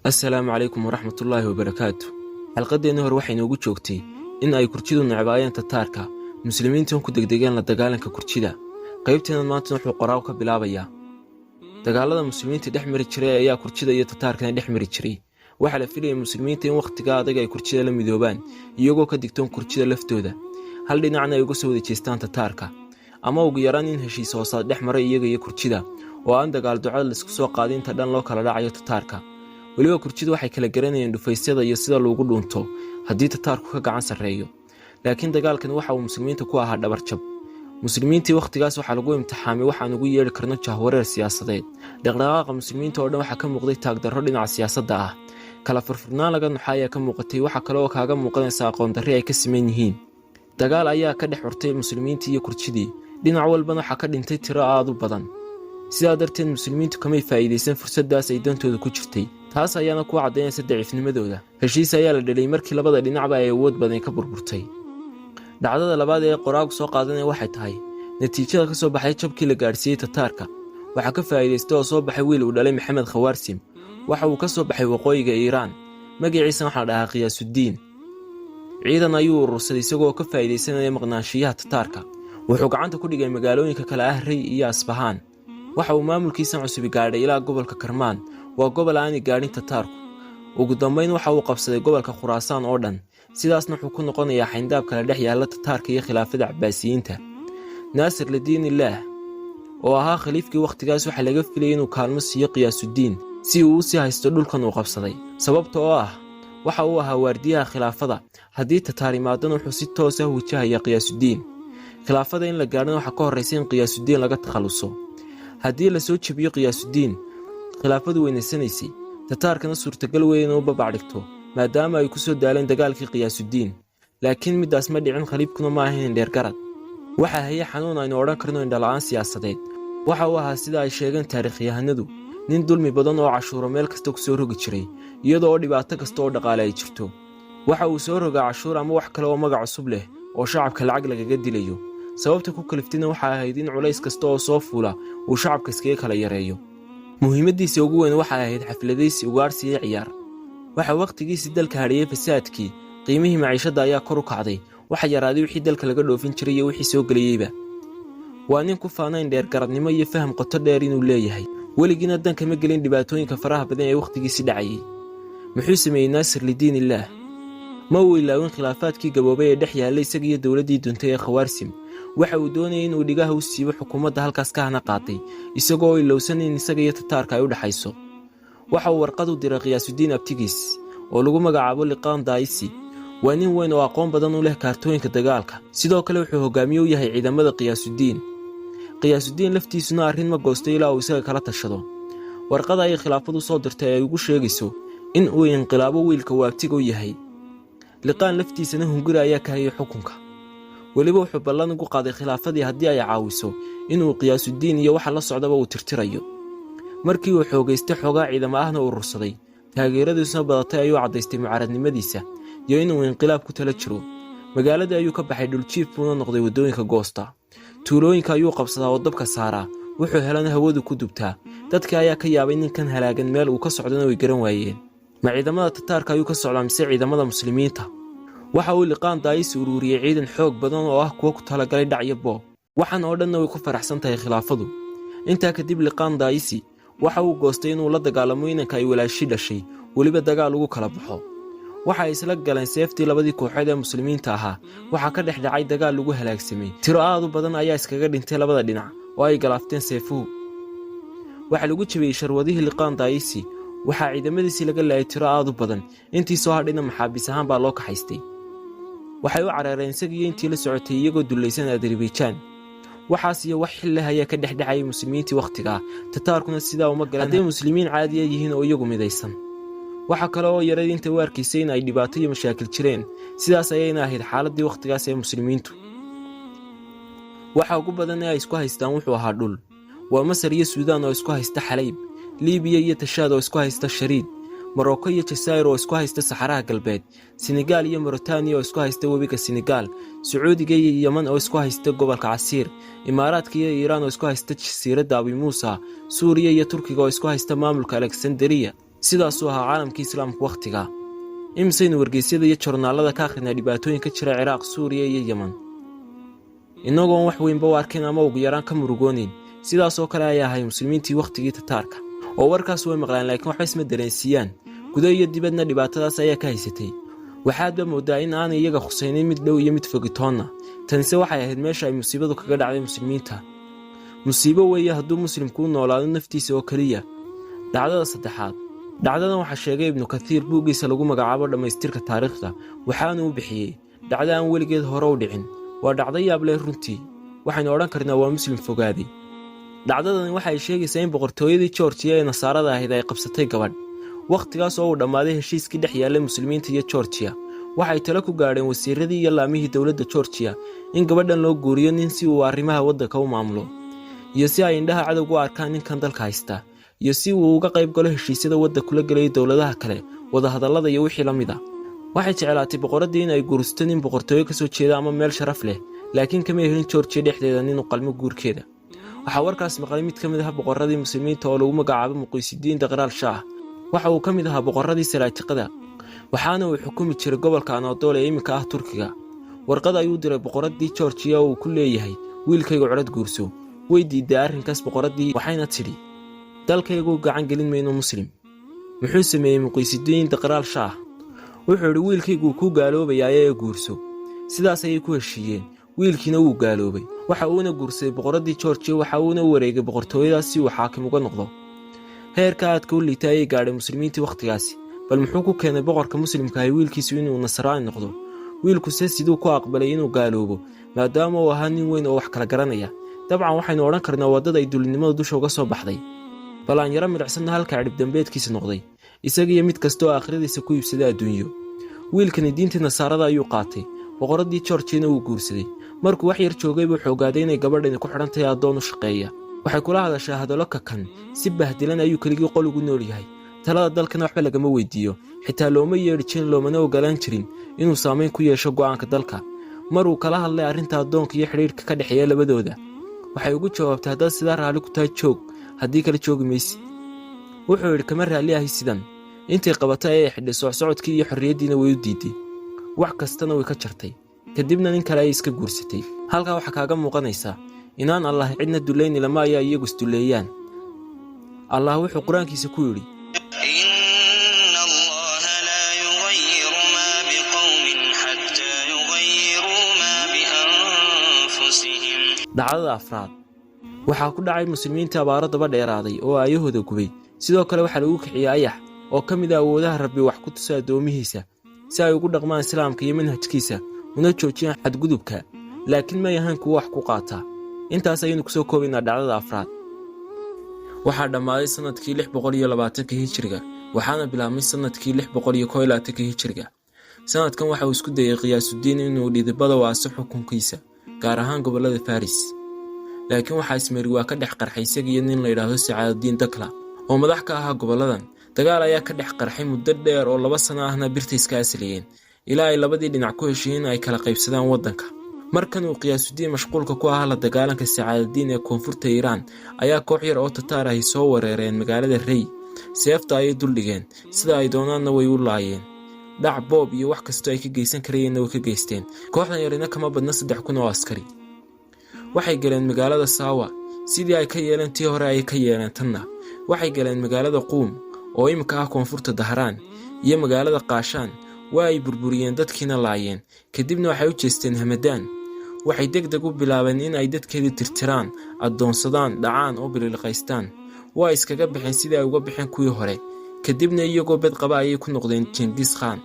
Assalaamu calaykum waraxmatullaahi wabarakaatu. Xalqadeena hore waxay noogu joogtay in ay kurjidu necbaayeen Tataarka, muslimiintu ku degdegeen la dagaalanka kurjida. Qaybteena maanta wuxuu qoraaw ka bilaabayaa dagaalada muslimiinta dhex mari jiray ayaa kurjida iyo Tataarkana dhex mari jiray. Waxa la filayay muslimiinta in waqtiga adag ay kurjida la midoobaan, iyagoo ka digtoon kurjida laftooda. Hal dhinacna ay uga soo wada jeestaan Tataarka, ama ugu yaraan in heshiis hoosaad dhex maray iyaga iyo kurjida, oo aan dagaal ducada la isku soo qaadin inta dhan loo kala dhacayo Tataarka. waliba kurjidu waxay kala garanayeen dhufaysyada iyo sida loogu dhuunto haddii Tataarku ka gacan sareeyo. laakiin dagaalkan waxa uu muslimiinta ku ahaa dhabarjab. muslimiintii waqtigaas waxa lagu imtixaamay waxaan ugu yeeri karno jahwareer siyaasadeed. dhaqdhaqaaqa muslimiinta oo dhan waxa ka muuqday taagdarro dhinaca siyaasadda ah. kala furfurnaan laga nuxay ayaa ka muuqatay, waxa kale oo kaaga muuqanaysa aqoon darri ay ka siman yihiin. dagaal ayaa ka dhex xurtay muslimiintii iyo kurjidii, dhinac walbana waxa ka dhintay tiro aad u badan. sidaa darteed muslimiintu kamay faa'iideysan fursadaas ay dantooda ku jirtay. taas ayaana ku caddaynaysa daciifnimadooda. heshiis ayaa la dhalay markii labada dhinacba ay awood badan ka burburtay. dhacdada labaad ee qoraagu soo qaadanaya waxay tahay natiijada ka soo baxay jabkii la gaadhsiiyey Tataarka. waxaa ka faa'iideystay oo soo baxay wiil uu dhalay Maxamed Khawaarsim. waxa uu ka soo baxay waqooyiga Iiraan, magaciisa waxaa la dhahaa Qiyaasudiin. ciidan ayuu urursaday isagoo ka faa'iideysanaya maqnaanshiyaha Tataarka. wuxuu gacanta ku dhigay magaalooyinka kale ah Rey iyo Asbahaan. waxa uu maamulkiisa cusub gaadhay ilaa gobolka Karmaan, waa gobol aan gaadhin Tataarku. ugu dambeyn waxa uu qabsaday gobolka Khuraasaan oo dhan. sidaasna wuxuu ku noqonayaa xayndaab kala dhex yaala Tataarka iyo khilaafada Cabbaasiyiinta. Naasir ladiinillaah oo ahaa khaliifkii waqtigaas waxa laga filayay inuu kaalmo siiyo Qiyaasudiin si uu u sii haysto dhulkan uu qabsaday. sababta oo ah waxa uu ahaa waardiyaha khilaafada. haddii Tataar imaadana wuxuu si toos ah u wajahaya Qiyaasudiin. khilaafada in la gaadhana waxa ka horreysay in Qiyaasudiin laga takhaluso. haddii la soo jabiyo Qiyaasudiin, khilaafadu weynaysanaysay. Tataarkana suurtagal weyn inuu babacdhigto maadaama ay ku soo daaleen dagaalkii Qiyaasudiin. laakiin midaas ma dhicin, khaliifkuna ma ahayn dheergarad. waxa haya xanuun aynu odhan karno indhala'aan siyaasadeed. waxa uu ahaa sida ay sheegeen taariikhyahanadu nin dulmi badan oo cashuuro meel kasta ku soo rogi jiray, iyadoo oo dhibaato kasta oo dhaqaale ay jirto. waxa uu soo rogaa cashuur ama wax kale oo magac cusub leh oo shacabka lacag lagaga dilayo. sababta ku kaliftayna waxa ahayd in culays kasta oo soo fuula uu shacabka iskaga kala yareeyo. muhiimadiisa ugu weyn waxay ahayd xafladaysi, ugaarsi iyo ciyaar. waxa waqtigiisii dalka hadhiyey fasaadkii, qiimihii maciishada ayaa kor u kacday. waxa yaraaday wixii dalka laga dhoofin jiray iyo wixii soo gelayeyba. waa nin ku faanayn dheergaradnimo iyo faham qoto dheer inuu leeyahay. weligiina dan kama gelin dhibaatooyinka faraha badan ee waqtigiisii dhacayay. muxuu sameeyey Naasir lidiinillaah? ma uu ilaawin khilaafaadkii gaboobay ee dhex yaallay isaga iyo dowladdii duntay ee Khawaarsim. waxa uu doonayay inuu dhigaha u siibo xukuumadda halkaas ka hana qaatay, isagoo ilowsan in isaga iyo Tataarka ay u dhaxayso. waxa uu warqad u diray Qiyaasudiin abtigiis oo lagu magacaabo Liqaan Daa'isi. waa nin weyn oo aqoon badan u leh kaartooyinka dagaalka. sidoo kale wuxuu hogaamiye u yahay ciidamada Qiyaasudiin. Qiyaasudiin laftiisuna arrin ma goostay ilaa uu isaga kala tashado. warqada ay khilaafadu soo dirtay ay ugu sheegayso in uu inqilaabo wiilka uu abtiga u yahay. Liqaan laftiisana hunguri ayaa ka hayay xukunka. weliba wuxuu ballan ugu qaaday khilaafadii haddii ay caawiso inuu Qiyaasudiin iyo waxa la socdaba uu tirtirayo. markii uu xoogaystay xoogaa ciidamo ahna urursaday, taageeradiisuna badatay ayuu caddaystay mucaaradnimadiisa iyo inuu inqilaab ku tala jiro. magaalada ayuu ka baxay dhuljiif buuna noqday waddooyinka goosta. tuulooyinka ayuu qabsadaa oo dabka saaraa. wuxuu helana hawadu ku dubtaa. dadka ayaa ka yaabay ninkan halaagan meel uu ka socdana way garan waayeen. ma ciidamada Tataarka ayuu ka socdaa mise ciidamada muslimiinta? waxa uu Liqaan Daa'isi ururiyey ciidan xoog badan oo ah kuwa ku talagalay dhac iyo boob. waxaan oo dhanna way ku faraxsan tahay khilaafadu. intaa kadib Liqaan Daa'isi waxa uu goostay inuu la dagaalamo inanka ay walaashi dhashay, weliba dagaal ugu kala baxo. waxa ay isla galeen seeftii labadii kooxood ee muslimiinta ahaa. waxaa ka dhex dhacay dagaal lagu halaagsamay. tiro aad u badan ayaa iskaga dhintay labada dhinac oo ay galaafteen seefuhu. waxa lagu jabiyey sharwadihii Liqaan Daa'isi. waxaa ciidamadiisii laga laayay tiro aad u badan. intii soo hadhayna maxaabiis ahaan baa loo kaxaystay. waxay u carareen isagiiyo intii la socotay iyagoo dulaysan Azerbaijan. waxaas iyo wax xil leh ayaa ka dhex dhacayay muslimiintii waqtigaa. Tataarkuna sidaa uma galan hadday muslimiin caadi yihiin oo iyagu midaysan. waxa kale oo yaray inta u arkaysay in ay dhibaato iyo mashaakil jireen. sidaas ayayna ahayd xaaladii waqtigaas ee muslimiintu. waxa ugu badan ee ay isku haystaan wuxuu ahaa dhul. waa Masar iyo Suudaan oo isku haysta Xalayb, Liibiya iyo Tashaad oo isku haysta Shariid, Maroko iyo Jazaa'ir oo isku haysta Saxaraha Galbeed, Senegal iyo Mauritania oo isku haysta webiga Senegal, Sacuudiga iyo Yemen oo isku haysta gobolka Casiir, Imaaraadka iyo Iiraan oo isku haysta jasiiradda Abi Muusa, Suuriya iyo Turkiga oo isku haysta maamulka Alexandria. sidaasuu ahaa caalamkii islaamku wakhtigaa. imisaynu wargeysyada iyo jornaalada ka akhrinaa dhibaatooyin ka jira Ciraaq, Suuriya iyo Yemen, inagoon wax weynba u arkin ama ugu yaraan ka murugoonin. sidaasoo kale ayaa ahay muslimiintii wakhtigii Tataarka, oo warkaas way maqlaan laakiin waxba isma dareensiiyaan. gudaha iyo dibadna dhibaatadaas ayaa ka haysatay. waxaadba moodaa in aanay iyaga khusaynin mid dhow iyo mid fogitoonna. tanise waxay ahayd meesha ay musiibadu kaga dhacday muslimiinta. musiibo weeye hadduu muslimku u noolaado naftiisa oo keliya. dhacdada saddexaad. dhacdadan waxaa sheegay Ibnu Kathiir buuggiisa lagu magacaabo dhammaystirka taariikhda, waxaana uu bixiyey dhacdo aan weligeed hore u dhicin. waa dhacdo yaab leh runtii, waxaynu odhan karnaa waa muslim fogaaday. dhacdadani waxay sheegaysaa in boqortooyadii Georgia ee nasaarada ahayd ay qabsatay gabadh. wakhtigaas oo uu dhammaaday heshiiskii dhex yaallay muslimiinta iyo Georgia, waxay talo ku gaadheen wasiiradii iyo laamihii dowladda Georgia in gabadhan loo guuriyo nin si uu arrimaha waddanka u maamulo, iyo si ay indhaha cadowga u arkaan ninkan dalka haysta, iyo si uu uga qayb galo heshiisyada wadda kula gelaya dowladaha kale, wadahadallada iyo wixii la mid ah. waxay jeclaatay boqoraddii in ay guursato nin boqortooyo ka soo jeeda ama meel sharaf leh, laakiin kama helin Georgia dhexdeeda nin u qalmo guurkeeda. waxaa warkaas maqlay mid ka mid ah boqorradii muslimiinta oo lagu magacaabo Muqaysidiin Daqraal Shaah. waxa uu ka mid ahaa boqorradii Salaajiqada, waxaana uu xukumi jiray gobolka Anadoolia ee iminka ah Turkiga. warqad ayuu diray boqoraddii Georgia oo uu ku leeyahay wiilkayga codad guurso. way diiday arrinkaas boqoraddii, waxayna tidhi dalkaygu gacan gelin mayno muslim. muxuu sameeyey Muqaysidiin Daqraal Shaah? wuxuu yidhi wiilkaygu ku gaaloobayaa ee guurso. sidaas ayay ku heshiiyeen. wiilkiina wuu gaaloobay, waxa uuna guursaday boqoraddii Georgia, waxa uuna u wareegay boqortooyadaas si uu xaakim uga noqdo. heerka aadka u liitay ayay gaadhay muslimiintii wakhtigaasi. bal muxuu ku keenay boqorka muslimka ahi wiilkiisu inuu nasraani noqdo? wiilkuse siduu ku aqbalay inuu gaaloobo maadaama uu ahaa nin weyn oo wax kala garanaya? dabcan waxaynu odhan karnaa waddada ay dulnimada dusha uga soo baxday. bal aan yaro midhacsanna halka cidhib dambeedkiisa noqday, isagiiyo mid kasta oo aakhiradiisa ku iibsaday adduunyo. wiilkani diintii nasaarada ayuu qaatay, boqoraddii Georgiana wuu guursaday. markuu wax yar joogay buu xoogaaday inay gabadhani ku xidhan tahay addoon u shaqeeya. waxay kula hadashaa hadallo kakan, si bahdilan ayuu keligii qol ugu nool yahay. talada dalkana waxba lagama weydiiyo, xitaa looma yeedhi jirin, loomana ogolaan jirin inuu saamayn ku yeesho go'aanka dalka. maruu kala hadlay arrinta addoonka iyo xidhiidhka ka dhexeeya labadooda, waxay ugu jawaabtay haddaad sidaa raalli ku tahay joog, haddii kale joogi maysid. wuxuu yidhi kama raalli ahay sidan. intay qabatay ayay xidhay, socsocodkii iyo xorriyaddiina way u diiday, wax kastana way ka jartay. kadibna nin kale ayay iska guursatay. halkaa waxaa kaaga muuqanaysaa inaan allah cidna dulayni lama ayaa iyagu isduleeyaan. allah wuxuu qur-aankiisa ku yidhi dhacdada afraad. waxaa ku dhacay muslimiinta abaaro daba dheeraaday oo aayahooda gubay. sidoo kale waxaa lagu kiciyey ayax oo ka mid ah awoodaha rabbi wax ku tusa addoomihiisa, si ay ugu dhaqmaan islaamka iyo manhajkiisa una joojiyaan xadgudubka, laakiin may ahayn kuwo wax ku qaata. intaas ayaynu kusoo koobaynaa dhacdada afraad. waxaa dhammaaday sannadkii 620 hijriga, waxaana bilaabmay sannadkii 621 hijriga. sannadkan waxa uu isku dayay Qiyaasudiin inuu dhidibada waaso xukunkiisa, gaar ahaan gobollada Faris. laakiin waxaa ismeeri waa ka dhex qarxay isagiiyo nin la yidhaahdo Sacaadudiin Dakla oo madax ka ahaa gobolladan. dagaal ayaa ka dhex qarxay muddo dheer oo 2 sano ahna birta iska asliyeen, ilaa ay labadii dhinac ku heshiiyeen ay kala qaybsadaan waddanka. markan uu Qiyaasudiin mashquulka ku ahaa la dagaalanka Sacaadudiin ee koonfurta Iiraan, ayaa koox yar oo Tataar ahi soo weerareen magaalada Rey. seefta ayay duldhigeen, sida ay doonaanna way u laayeen. dhac, boob iyo wax kastoo ay ka geysan karayeenna way ka geysteen. kooxdan yarina kama badna 3,000 oo askari. waxay galeen magaalada Saawa, sidii ay ka yeeleen tii hore ay ka yeeleen tanna. waxay galeen magaalada Quum oo imika ah koonfurta Dahraan, iyo magaalada Qaashaan. waa ay burburiyeen, dadkiina laayeen. kadibna waxay u jeesteen Hamadaan. waxay degdeg u bilaabeen in ay dadkeedii tirtiraan, addoonsadaan, dhacaan oo bililiqaystaan. waa iskaga baxeen sidii ay uga baxeen kuwii hore. kadibna iyagoo bed qaba ayay ku noqdeen Jenghis Khan.